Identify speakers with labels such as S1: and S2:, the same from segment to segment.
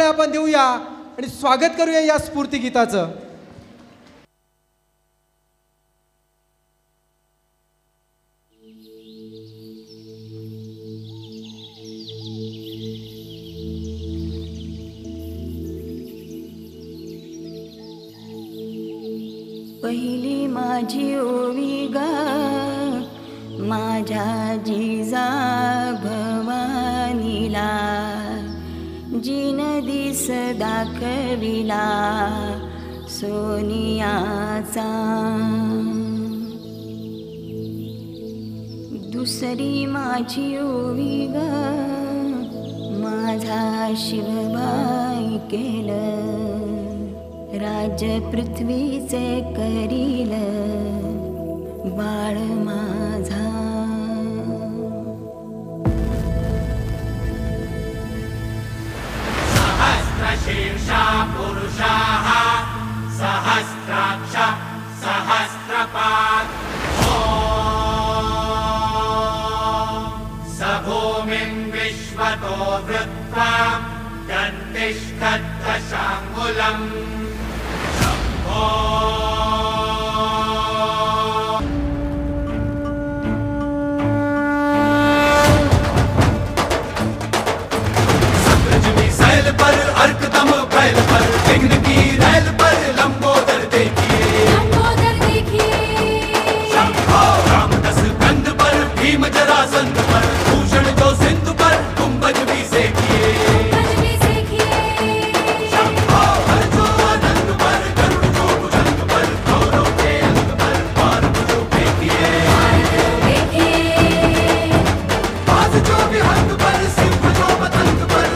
S1: टाळ्या आपण देऊया आणि स्वागत करूया या स्फूर्ती गीताचं.
S2: पहिली माझी ओवी गा माझ्या जिजा भवानीला, जिन दिस दाखविला सोनियाचा. दुसरी माझी ओवी गा माझा शिवबाई केलं, राज्य पृथ्वीचे करील बाळ माझा.
S3: सहस्रशीर्षा पुरुषाः सहस्राक्ष सहस्रपात्. स भूमिं विश्वतो वृत्वा गन्तिष्ठद्दशाङ्गुलम्. सैल पर अर्कदम बैल पर विघ्न की रैल पर लंबोदर देखिए, लंबोदर देखिए. शंभो रामदस कंध पर भीम जरासंध पर भूषण जो सिंधु पर कुंभज भी सेकिए, कुंभज भी सेकिए. शंभो हर जो आनंद पर गरुड़ जो भुजंग पर गौरव के अंग पर बार जो फेंकिए, बाज जो विहंग पर सिंह जो पतंग पर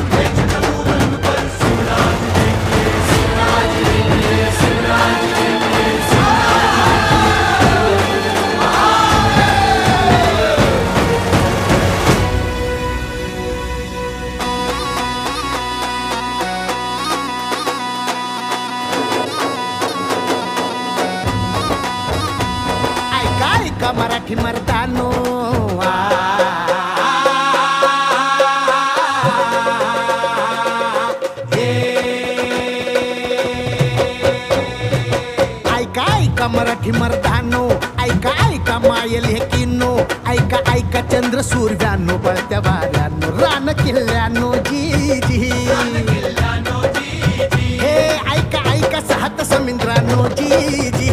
S4: मराठी मर्दानो. ऐका ऐका मराठी मर्दानो, ऐका ऐका मायल हे किन्नो, ऐका ऐका चंद्र सूर्यानो, बळत्या वाऱ्यानो, रान किल्ल्यानो जी जी. हे ऐका ऐका सात समुद्रानो जी जी.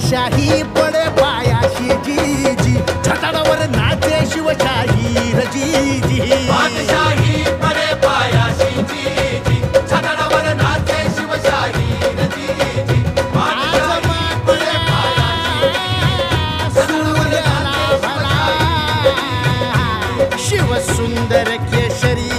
S4: शाही पडे पायाशी जी जी, छटाडावर नाचे शिवशाही रजी जी.
S3: बादशाही पडे पायाशी जी जी, छटाडावर नाचे शिवशाही रजी जी. बादशाही पडे पायाशी सूर्याला भला
S4: शिव सुंदर केशरी.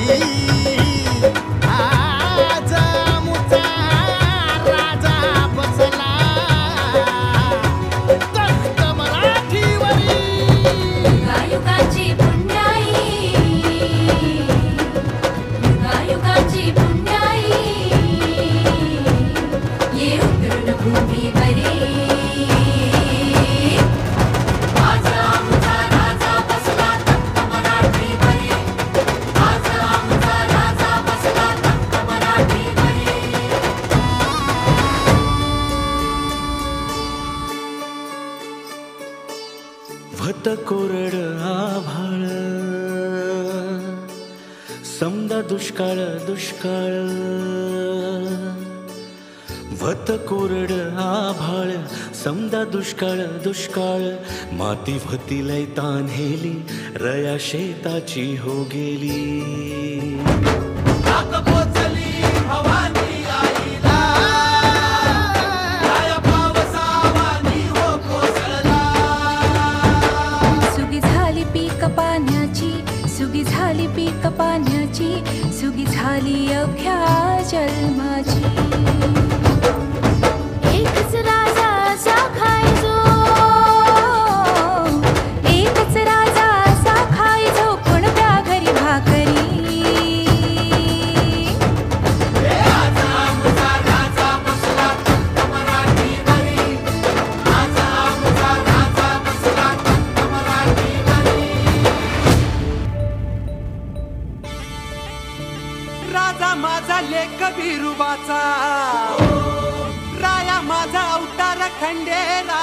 S5: कोरड आभाळ समदा दुष्काळ दुष्काळ. भत कोरड आभाळ समदा दुष्काळ दुष्काळ. माती भती लय तान्हेली रया शेताची हो गेली.
S2: सुगी झाली पीक पाण्याची, सुगी झाली अवघ्या जन्माची. एकच राजा असा खायचो, एकच राजा असा खायचो, कोणत्या घरी भाकरी. राजा बसला मराठी घरी, राजा
S6: कबीरुबाचा राया माझा अवतार खंडेरा